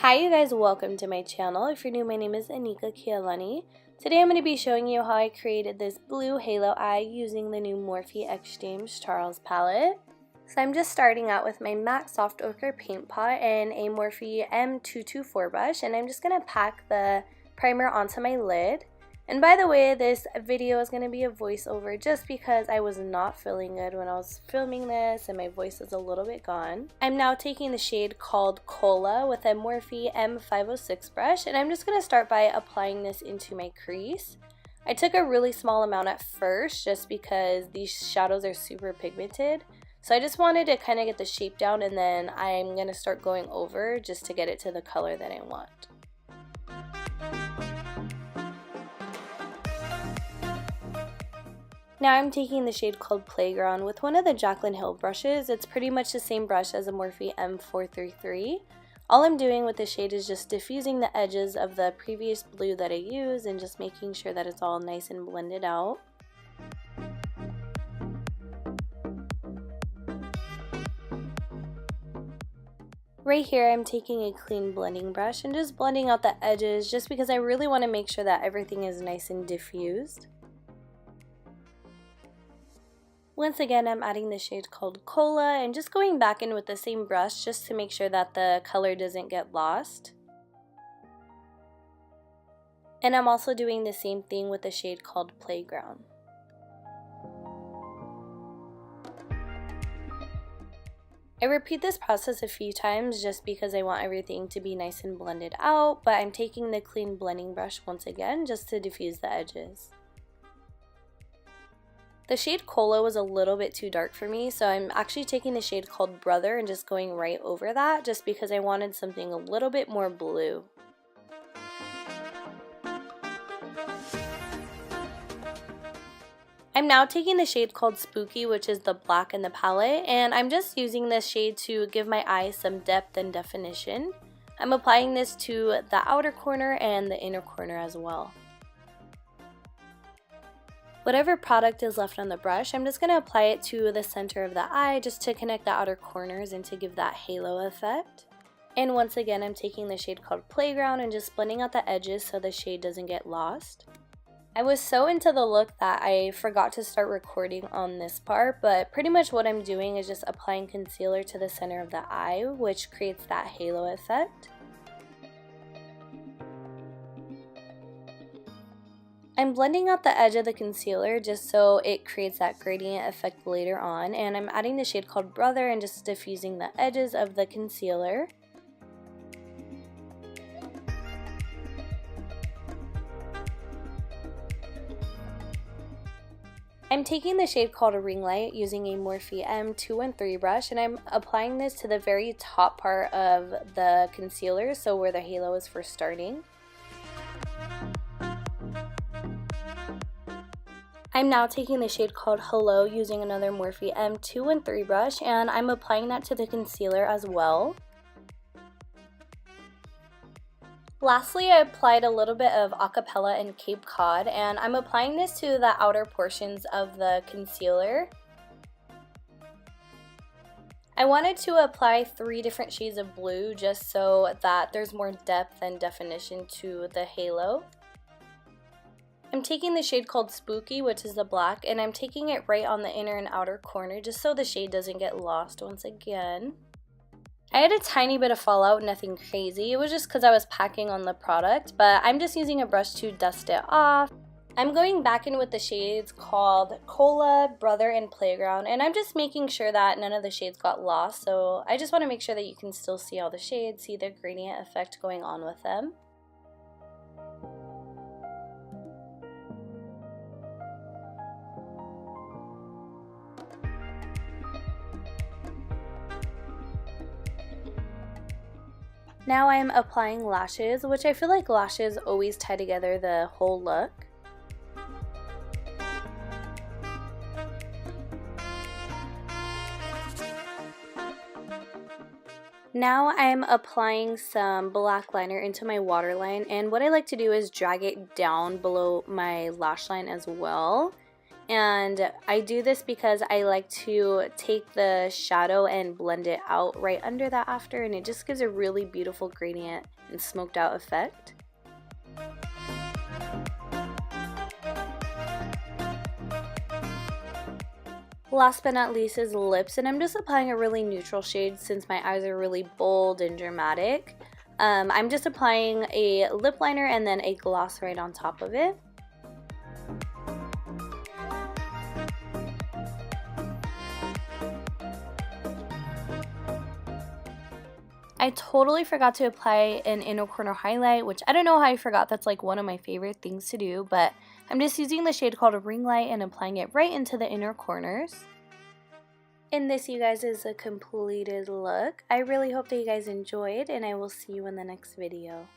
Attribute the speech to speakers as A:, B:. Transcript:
A: Hi you guys, welcome to my channel. If you're new, my name is Anika Kialani. Today I'm going to be showing you how I created this blue halo eye using the new Morphe X James Charles palette. So I'm just starting out with my matte soft ochre paint pot and a Morphe M224 brush, and I'm just going to pack the primer onto my lid. And by the way, this video is going to be a voiceover just because I was not feeling good when I was filming this and my voice is a little bit gone. I'm now taking the shade called Cola with a Morphe M506 brush, and I'm just going to start by applying this into my crease. I took a really small amount at first just because these shadows are super pigmented. So I just wanted to kind of get the shape down, and then I'm going to start going over just to get it to the color that I want. Now I'm taking the shade called Playground with one of the Jaclyn Hill brushes. It's pretty much the same brush as a Morphe M433. All I'm doing with the shade is just diffusing the edges of the previous blue that I used and just making sure that it's all nice and blended out. Right here I'm taking a clean blending brush and just blending out the edges just because I really want to make sure that everything is nice and diffused. Once again, I'm adding the shade called Cola and just going back in with the same brush just to make sure that the color doesn't get lost. And I'm also doing the same thing with the shade called Playground. I repeat this process a few times just because I want everything to be nice and blended out, but I'm taking the clean blending brush once again just to diffuse the edges. The shade Cola was a little bit too dark for me, so I'm actually taking the shade called Brother and just going right over that just because I wanted something a little bit more blue. I'm now taking the shade called Spooky, which is the black in the palette, and I'm just using this shade to give my eyes some depth and definition. I'm applying this to the outer corner and the inner corner as well. Whatever product is left on the brush, I'm just going to apply it to the center of the eye just to connect the outer corners and to give that halo effect. And once again, I'm taking the shade called Playground and just blending out the edges so the shade doesn't get lost. I was so into the look that I forgot to start recording on this part, but pretty much what I'm doing is just applying concealer to the center of the eye, which creates that halo effect. I'm blending out the edge of the concealer just so it creates that gradient effect later on, and I'm adding the shade called Brother and just diffusing the edges of the concealer. I'm taking the shade called Ring Light using a Morphe M213 brush, and I'm applying this to the very top part of the concealer, so where the halo is first starting. I'm now taking the shade called Hello using another Morphe M213 brush, and I'm applying that to the concealer as well. Lastly, I applied a little bit of Acapella and Cape Cod, and I'm applying this to the outer portions of the concealer. I wanted to apply 3 different shades of blue just so that there's more depth and definition to the halo. I'm taking the shade called Spooky, which is the black, and I'm taking it right on the inner and outer corner just so the shade doesn't get lost once again. I had a tiny bit of fallout, nothing crazy. It was just because I was packing on the product, but I'm just using a brush to dust it off. I'm going back in with the shades called Cola, Brother, and Playground, and I'm just making sure that none of the shades got lost, so I just want to make sure that you can still see all the shades, see the gradient effect going on with them. Now I'm applying lashes, which I feel like lashes always tie together the whole look. Now I'm applying some black liner into my waterline, and what I like to do is drag it down below my lash line as well. And I do this because I like to take the shadow and blend it out right under that after, and it just gives a really beautiful gradient and smoked out effect. Last but not least is lips, and I'm just applying a really neutral shade since my eyes are really bold and dramatic. I'm just applying a lip liner and then a gloss right on top of it. I totally forgot to apply an inner corner highlight, which I don't know how I forgot. That's like one of my favorite things to do, but I'm just using the shade called Ring Light and applying it right into the inner corners. And this, you guys, is a completed look. I really hope that you guys enjoyed, and I will see you in the next video.